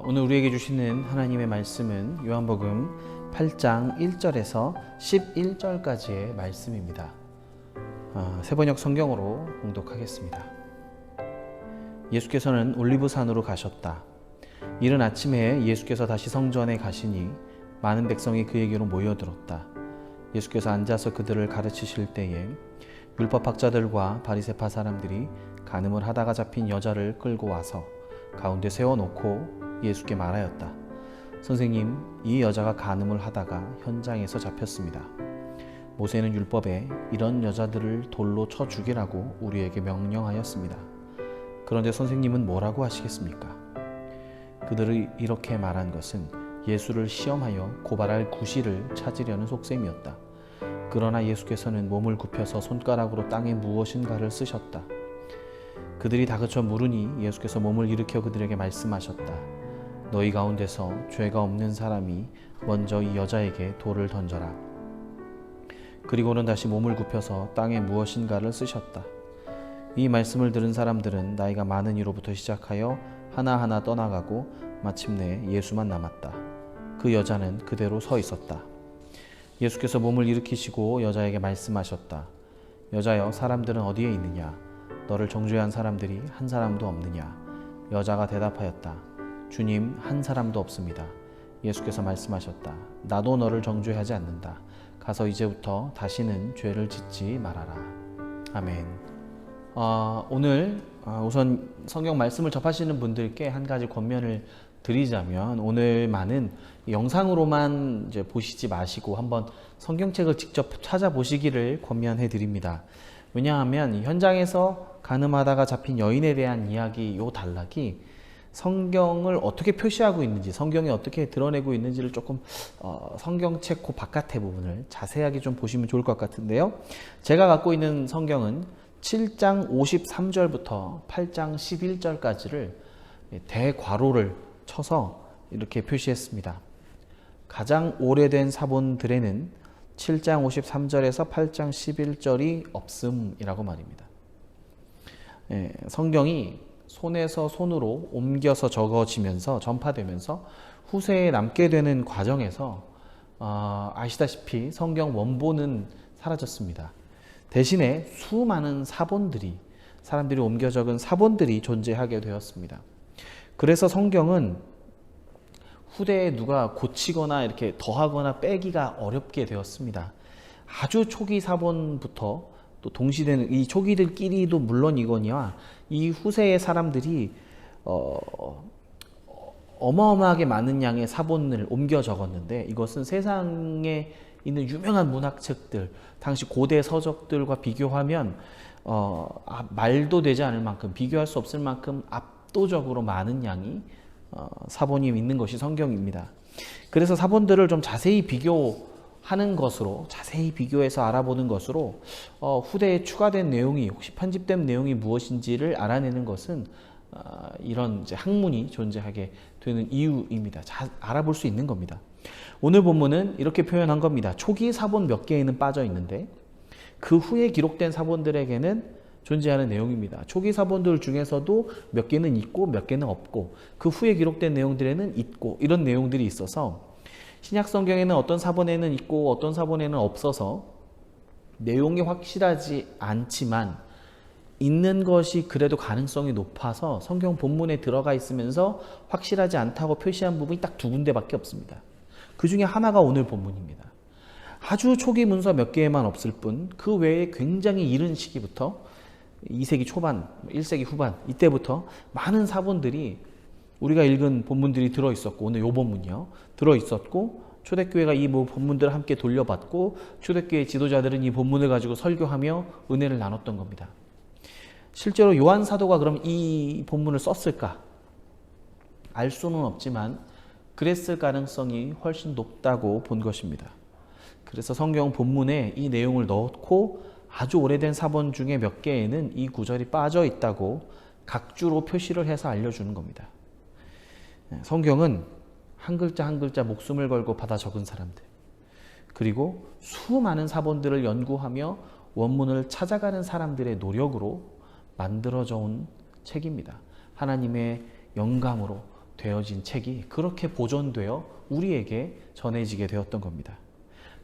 오늘 우리에게 주시는 하나님의 말씀은 요한복음 8장 1절에서 11절까지의 말씀입니다. 세번역 성경으로 봉독하겠습니다. 예수께서는 올리브산으로 가셨다. 이른 아침에 예수께서 다시 성전에 가시니 많은 백성이 그에게로 모여들었다. 예수께서 앉아서 그들을 가르치실 때에 율법학자들과 바리새파 사람들이 간음을 하다가 잡힌 여자를 끌고 와서 가운데 세워놓고 예수께 말하였다. 선생님, 이 여자가 간음을 하다가 현장에서 잡혔습니다. 모세는 율법에 이런 여자들을 돌로 쳐 죽이라고 우리에게 명령하였습니다. 그런데 선생님은 뭐라고 하시겠습니까? 그들이 이렇게 말한 것은 예수를 시험하여 고발할 구실을 찾으려는 속셈이었다. 그러나 예수께서는 몸을 굽혀서 손가락으로 땅에 무엇인가를 쓰셨다. 그들이 다그쳐 물으니 예수께서 몸을 일으켜 그들에게 말씀하셨다. 너희 가운데서 죄가 없는 사람이 먼저 이 여자에게 돌을 던져라. 그리고는 다시 몸을 굽혀서 땅에 무엇인가를 쓰셨다. 이 말씀을 들은 사람들은 나이가 많은 이로부터 시작하여 하나하나 떠나가고 마침내 예수만 남았다. 그 여자는 그대로 서 있었다. 예수께서 몸을 일으키시고 여자에게 말씀하셨다. 여자여, 사람들은 어디에 있느냐? 너를 정죄한 사람들이 한 사람도 없느냐? 여자가 대답하였다. 주님, 한 사람도 없습니다. 예수께서 말씀하셨다. 나도 너를 정죄하지 않는다. 가서 이제부터 다시는 죄를 짓지 말아라. 아멘. 오늘 우선 성경 말씀을 접하시는 분들께 한 가지 권면을 드리자면, 오늘만은 영상으로만 이제 보시지 마시고 한번 성경책을 직접 찾아보시기를 권면해 드립니다. 왜냐하면 현장에서 간음하다가 잡힌 여인에 대한 이야기, 요 단락이 성경을 어떻게 표시하고 있는지, 성경이 어떻게 드러내고 있는지를 조금 성경책 그 바깥의 부분을 자세하게 좀 보시면 좋을 것 같은데요. 제가 갖고 있는 성경은 7장 53절부터 8장 11절까지를 대괄호를 쳐서 이렇게 표시했습니다. 가장 오래된 사본들에는 7장 53절에서 8장 11절이 없음이라고 말입니다. 성경이 손에서 손으로 옮겨서 적어지면서 전파되면서 후세에 남게 되는 과정에서 아시다시피 성경 원본은 사라졌습니다. 대신에 수많은 사본들이, 사람들이 옮겨 적은 사본들이 존재하게 되었습니다. 그래서 성경은 후대에 누가 고치거나 이렇게 더하거나 빼기가 어렵게 되었습니다. 아주 초기 사본부터 또 동시되는 이 초기들끼리도 물론이거니와 이 후세의 사람들이 어마어마하게 많은 양의 사본을 옮겨 적었는데, 이것은 세상에 있는 유명한 문학책들, 당시 고대 서적들과 비교하면 말도 되지 않을 만큼, 비교할 수 없을 만큼 압도적으로 많은 양이 사본이 있는 것이 성경입니다. 그래서 사본들을 좀 자세히 비교하는 것으로, 자세히 비교해서 알아보는 것으로 후대에 추가된 내용이, 혹시 편집된 내용이 무엇인지를 알아내는 것은 이런 이제 학문이 존재하게 되는 이유입니다. 알아볼 수 있는 겁니다. 오늘 본문은 이렇게 표현한 겁니다. 초기 사본 몇 개에는 빠져 있는데 그 후에 기록된 사본들에게는 존재하는 내용입니다. 초기 사본들 중에서도 몇 개는 있고 몇 개는 없고, 그 후에 기록된 내용들에는 있고, 이런 내용들이 있어서 신약 성경에는 어떤 사본에는 있고 어떤 사본에는 없어서 내용이 확실하지 않지만 있는 것이 그래도 가능성이 높아서 성경 본문에 들어가 있으면서 확실하지 않다고 표시한 부분이 딱 두 군데밖에 없습니다. 그 중에 하나가 오늘 본문입니다. 아주 초기 문서 몇 개에만 없을 뿐, 그 외에 굉장히 이른 시기부터 2세기 초반, 1세기 후반, 이때부터 많은 사본들이, 우리가 읽은 본문들이 들어있었고, 오늘 요 본문이요, 들어있었고, 초대교회가 이 본문들을 함께 돌려받고 초대교회 지도자들은 이 본문을 가지고 설교하며 은혜를 나눴던 겁니다. 실제로 요한 사도가 그럼 이 본문을 썼을까? 알 수는 없지만 그랬을 가능성이 훨씬 높다고 본 것입니다. 그래서 성경 본문에 이 내용을 넣고 아주 오래된 사본 중에 몇 개에는 이 구절이 빠져 있다고 각주로 표시를 해서 알려주는 겁니다. 성경은 한 글자 한 글자 목숨을 걸고 받아 적은 사람들, 그리고 수많은 사본들을 연구하며 원문을 찾아가는 사람들의 노력으로 만들어져 온 책입니다. 하나님의 영감으로 되어진 책이 그렇게 보존되어 우리에게 전해지게 되었던 겁니다.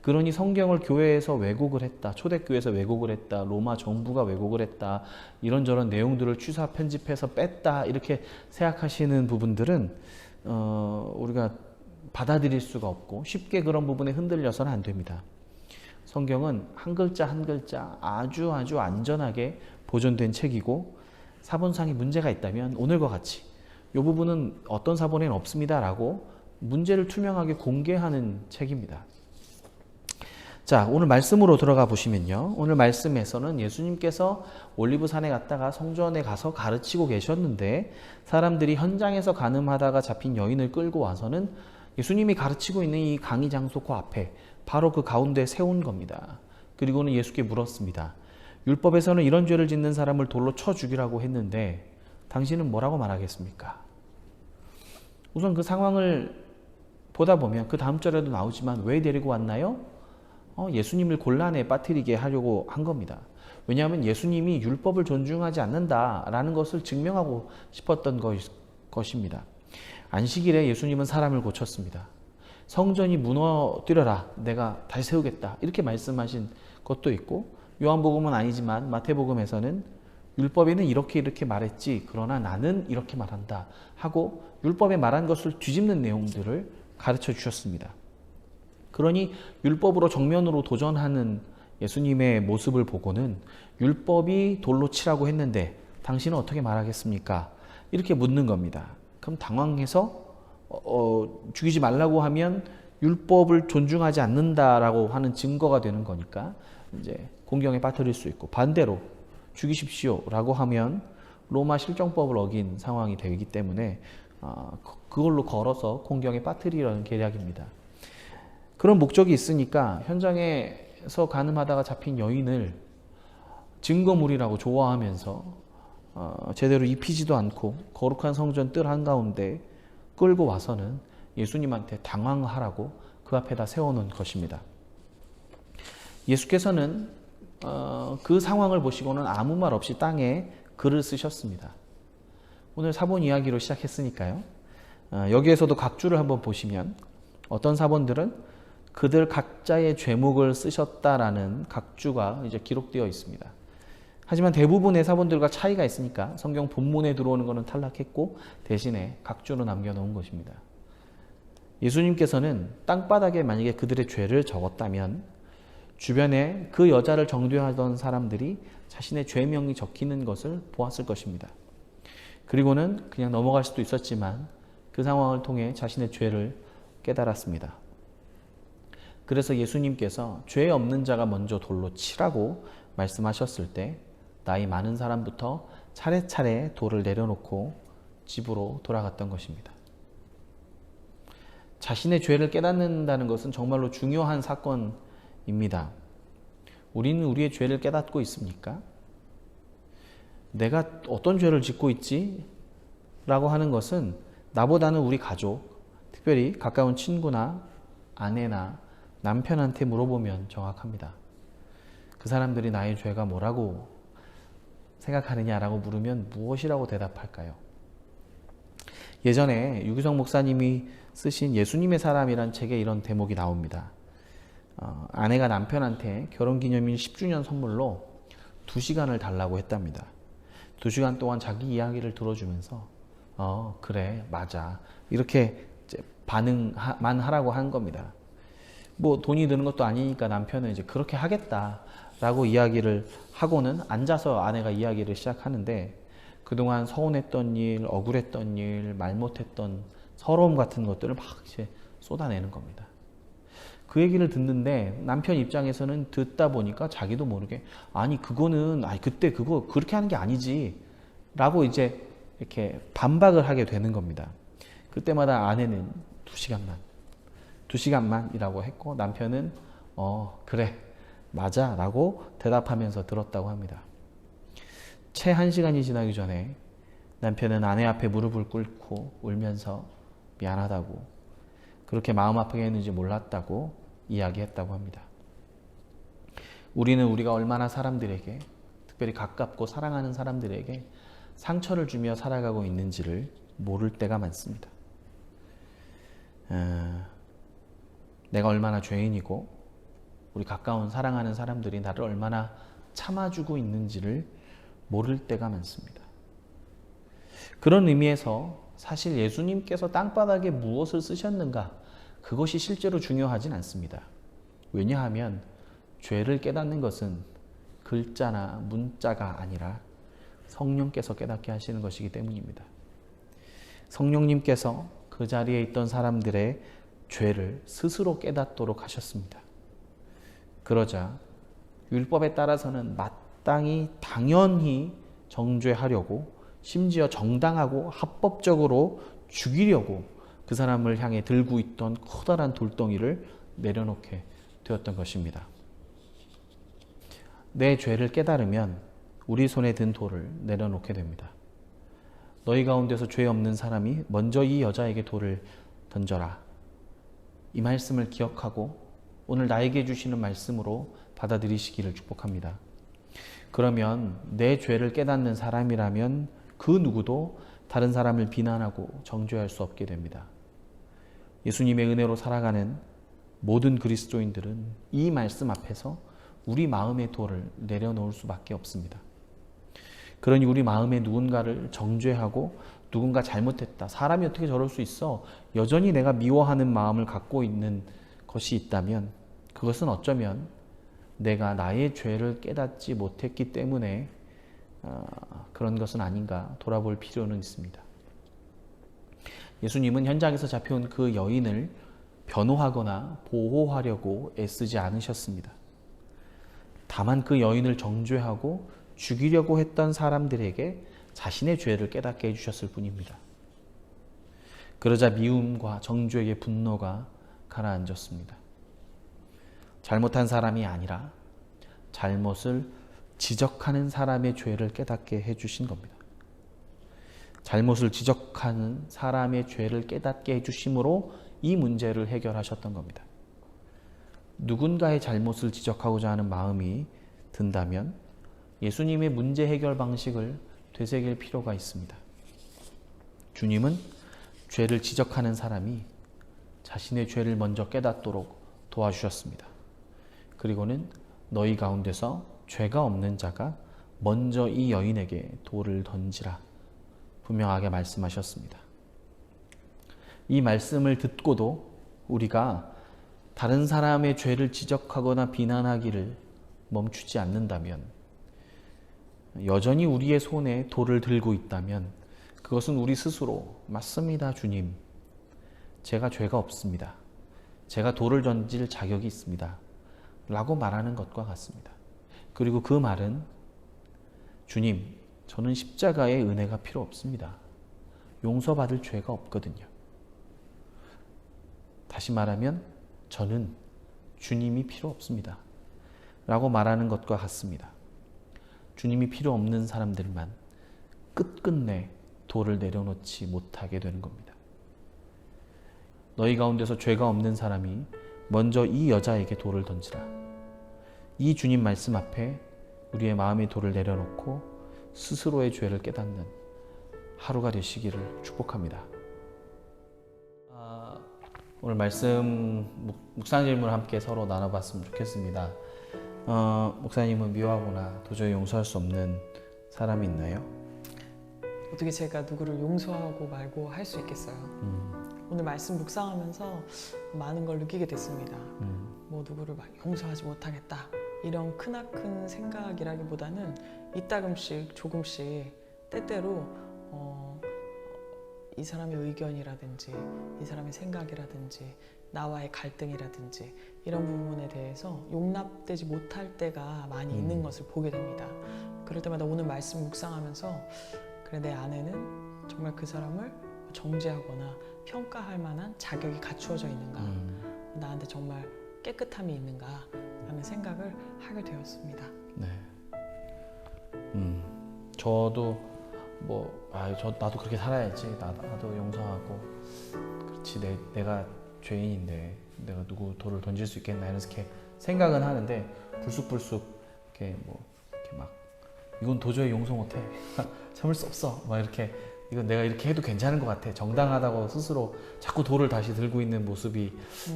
그러니 성경을 교회에서 왜곡을 했다, 초대교회에서 왜곡을 했다, 로마 정부가 왜곡을 했다, 이런저런 내용들을 취사 편집해서 뺐다 이렇게 생각하시는 부분들은 우리가 받아들일 수가 없고 쉽게 그런 부분에 흔들려서는 안 됩니다. 성경은 한 글자 한 글자 아주 안전하게 보존된 책이고, 사본상에 문제가 있다면 오늘과 같이 이 부분은 어떤 사본에는 없습니다 라고 문제를 투명하게 공개하는 책입니다. 자, 오늘 말씀으로 들어가 보시면요, 오늘 말씀에서는 예수님께서 올리브산에 갔다가 성전에 가서 가르치고 계셨는데 사람들이 현장에서 간음하다가 잡힌 여인을 끌고 와서는 예수님이 가르치고 있는 이 강의 장소 그 앞에 바로 그 가운데 세운 겁니다. 그리고는 예수께 물었습니다. 율법에서는 이런 죄를 짓는 사람을 돌로 쳐 죽이라고 했는데 당신은 뭐라고 말하겠습니까? 우선 그 상황을 보다 보면 그 다음 절에도 나오지만 왜 데리고 왔나요? 예수님을 곤란에 빠뜨리게 하려고 한 겁니다. 왜냐하면 예수님이 율법을 존중하지 않는다라는 것을 증명하고 싶었던 것입니다. 안식일에 예수님은 사람을 고쳤습니다. 성전이 무너뜨려라, 내가 다시 세우겠다, 이렇게 말씀하신 것도 있고, 요한복음은 아니지만 마태복음에서는 율법에는 이렇게 말했지, 그러나 나는 이렇게 말한다 하고 율법에 말한 것을 뒤집는 내용들을 가르쳐 주셨습니다. 그러니 율법으로 정면으로 도전하는 예수님의 모습을 보고는 율법이 돌로 치라고 했는데 당신은 어떻게 말하겠습니까? 이렇게 묻는 겁니다. 그럼 당황해서 죽이지 말라고 하면 율법을 존중하지 않는다라고 하는 증거가 되는 거니까 이제 공경에 빠뜨릴 수 있고, 반대로 죽이십시오라고 하면 로마 실정법을 어긴 상황이 되기 때문에 그걸로 걸어서 공경에 빠뜨리려는 계략입니다. 그런 목적이 있으니까 현장에서 간음하다가 잡힌 여인을 증거물이라고 좋아하면서 제대로 입히지도 않고 거룩한 성전 뜰 한가운데 끌고 와서는 예수님한테 당황하라고 그 앞에다 세워놓은 것입니다. 예수께서는 그 상황을 보시고는 아무 말 없이 땅에 글을 쓰셨습니다. 오늘 사본 이야기로 시작했으니까요. 여기에서도 각주를 한번 보시면 어떤 사본들은 그들 각자의 죄목을 쓰셨다라는 각주가 이제 기록되어 있습니다. 하지만 대부분의 사본들과 차이가 있으니까 성경 본문에 들어오는 것은 탈락했고 대신에 각주로 남겨놓은 것입니다. 예수님께서는 땅바닥에 만약에 그들의 죄를 적었다면 주변에 그 여자를 정죄하던 사람들이 자신의 죄명이 적히는 것을 보았을 것입니다. 그리고는 그냥 넘어갈 수도 있었지만 그 상황을 통해 자신의 죄를 깨달았습니다. 그래서 예수님께서 죄 없는 자가 먼저 돌로 치라고 말씀하셨을 때 나이 많은 사람부터 차례차례 돌을 내려놓고 집으로 돌아갔던 것입니다. 자신의 죄를 깨닫는다는 것은 정말로 중요한 사건입니다. 우리는 우리의 죄를 깨닫고 있습니까? 내가 어떤 죄를 짓고 있지? 라고 하는 것은 나보다는 우리 가족, 특별히 가까운 친구나 아내나 남편한테 물어보면 정확합니다. 그 사람들이 나의 죄가 뭐라고 생각하느냐라고 물으면 무엇이라고 대답할까요? 예전에 유기성 목사님이 쓰신 예수님의 사람이란 책에 이런 대목이 나옵니다. 아내가 남편한테 결혼기념일 10주년 선물로 2시간을 달라고 했답니다. 2시간 동안 자기 이야기를 들어주면서 그래 맞아 이렇게 이제 반응만 하라고 한 겁니다. 뭐 돈이 드는 것도 아니니까 남편은 이제 그렇게 하겠다라고 이야기를 하고는 앉아서 아내가 이야기를 시작하는데 그동안 서운했던 일, 억울했던 일, 말 못했던 서러움 같은 것들을 막 이제 쏟아내는 겁니다. 그 얘기를 듣는데 남편 입장에서는 듣다 보니까 자기도 모르게 그거는 그때 그거 그렇게 하는 게 아니지 라고 이제 이렇게 반박을 하게 되는 겁니다. 그때마다 아내는 2시간만이라고 했고 남편은 그래 맞아 라고 대답하면서 들었다고 합니다. 채 1시간이 지나기 전에 남편은 아내 앞에 무릎을 꿇고 울면서 미안하다고, 그렇게 마음 아프게 했는지 몰랐다고 이야기했다고 합니다. 우리는 우리가 얼마나 사람들에게, 특별히 가깝고 사랑하는 사람들에게 상처를 주며 살아가고 있는지를 모를 때가 많습니다. 내가 얼마나 죄인이고 우리 가까운 사랑하는 사람들이 나를 얼마나 참아주고 있는지를 모를 때가 많습니다. 그런 의미에서 사실 예수님께서 땅바닥에 무엇을 쓰셨는가, 그것이 실제로 중요하진 않습니다. 왜냐하면 죄를 깨닫는 것은 글자나 문자가 아니라 성령께서 깨닫게 하시는 것이기 때문입니다. 성령님께서 그 자리에 있던 사람들의 죄를 스스로 깨닫도록 하셨습니다. 그러자 율법에 따라서는 마땅히 당연히 정죄하려고, 심지어 정당하고 합법적으로 죽이려고 그 사람을 향해 들고 있던 커다란 돌덩이를 내려놓게 되었던 것입니다. 내 죄를 깨달으면 우리 손에 든 돌을 내려놓게 됩니다. 너희 가운데서 죄 없는 사람이 먼저 이 여자에게 돌을 던져라. 이 말씀을 기억하고 오늘 나에게 주시는 말씀으로 받아들이시기를 축복합니다. 그러면 내 죄를 깨닫는 사람이라면 그 누구도 다른 사람을 비난하고 정죄할 수 없게 됩니다. 예수님의 은혜로 살아가는 모든 그리스도인들은 이 말씀 앞에서 우리 마음의 돌을 내려놓을 수밖에 없습니다. 그러니 우리 마음에 누군가를 정죄하고 누군가 잘못했다, 사람이 어떻게 저럴 수 있어, 여전히 내가 미워하는 마음을 갖고 있는 것이 있다면 그것은 어쩌면 내가 나의 죄를 깨닫지 못했기 때문에 그런 것은 아닌가 돌아볼 필요는 있습니다. 예수님은 현장에서 잡혀온 그 여인을 변호하거나 보호하려고 애쓰지 않으셨습니다. 다만 그 여인을 정죄하고 죽이려고 했던 사람들에게 자신의 죄를 깨닫게 해주셨을 뿐입니다. 그러자 미움과 정죄의 분노가 가라앉았습니다. 잘못한 사람이 아니라 잘못을 지적하는 사람의 죄를 깨닫게 해주신 겁니다. 잘못을 지적하는 사람의 죄를 깨닫게 해주심으로 이 문제를 해결하셨던 겁니다. 누군가의 잘못을 지적하고자 하는 마음이 든다면 예수님의 문제 해결 방식을 되새길 필요가 있습니다. 주님은 죄를 지적하는 사람이 자신의 죄를 먼저 깨닫도록 도와주셨습니다. 그리고는 너희 가운데서 죄가 없는 자가 먼저 이 여인에게 돌을 던지라 분명하게 말씀하셨습니다. 이 말씀을 듣고도 우리가 다른 사람의 죄를 지적하거나 비난하기를 멈추지 않는다면, 여전히 우리의 손에 돌을 들고 있다면 그것은 우리 스스로 맞습니다, 주님. 제가 죄가 없습니다. 제가 돌을 던질 자격이 있습니다. 라고 말하는 것과 같습니다. 그리고 그 말은 주님, 저는 십자가의 은혜가 필요 없습니다. 용서받을 죄가 없거든요. 다시 말하면 저는 주님이 필요 없습니다. 라고 말하는 것과 같습니다. 주님이 필요 없는 사람들만 끝끝내 돌을 내려놓지 못하게 되는 겁니다. 너희 가운데서 죄가 없는 사람이 먼저 이 여자에게 돌을 던지라. 이 주님 말씀 앞에 우리의 마음의 돌을 내려놓고 스스로의 죄를 깨닫는 하루가 되시기를 축복합니다. 오늘 말씀 묵상 질문을 함께 서로 나눠봤으면 좋겠습니다. 목사님은 미워하거나 도저히 용서할 수 없는 사람이 있나요? 어떻게 제가 누구를 용서하고 말고 할 수 있겠어요? 오늘 말씀 묵상하면서 많은 걸 느끼게 됐습니다. 뭐 누구를 막 용서하지 못하겠다 이런 크나큰 생각이라기보다는 이따금씩 조금씩 때때로 이 사람의 의견이라든지 이 사람의 생각이라든지 나와의 갈등이라든지 이런 부분에 대해서 용납되지 못할 때가 많이 있는 것을 보게 됩니다. 그럴 때마다 오늘 말씀 묵상하면서 그래, 내 안에는 정말 그 사람을 정죄하거나 평가할 만한 자격이 갖추어져 있는가, 나한테 정말 깨끗함이 있는가 라는 생각을 하게 되었습니다. 네. 저도 나도 그렇게 살아야지. 나도 용서하고, 그렇지, 내가 죄인인데 내가 누구 돌을 던질 수 있겠나 이렇게 생각은 하는데 불쑥불쑥 이렇게 막 이건 도저히 용서 못해, 참을 수 없어 막 이렇게 이건 내가 이렇게 해도 괜찮은 것 같아. 정당하다고 스스로 자꾸 돌을 다시 들고 있는 모습이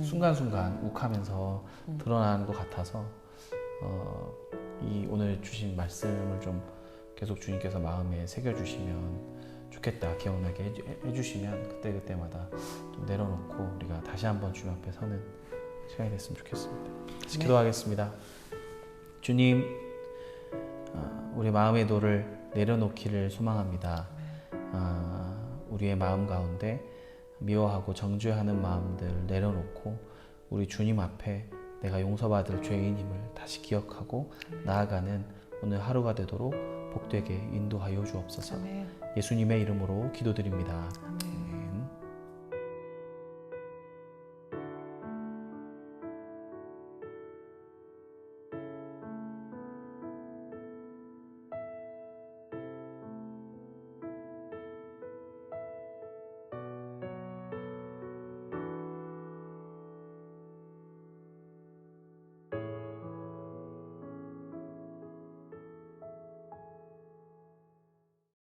순간순간 욱하면서 드러나는 것 같아서 이 오늘 주신 말씀을 좀 계속 주님께서 마음에 새겨주시면 좋겠다. 기억나게 해주시면 그때그때마다 좀 내려놓고 우리가 다시 한번 주님 앞에 서는 시간이 됐으면 좋겠습니다. 다시 기도하겠습니다. 주님, 우리 마음의 돌을 내려놓기를 소망합니다. 우리의 마음 가운데 미워하고 정죄하는 마음들을 내려놓고 우리 주님 앞에 내가 용서받을 죄인임을 다시 기억하고 나아가는 오늘 하루가 되도록 복되게 인도하여 주옵소서. 아멘. 예수님의 이름으로 기도드립니다. 아멘.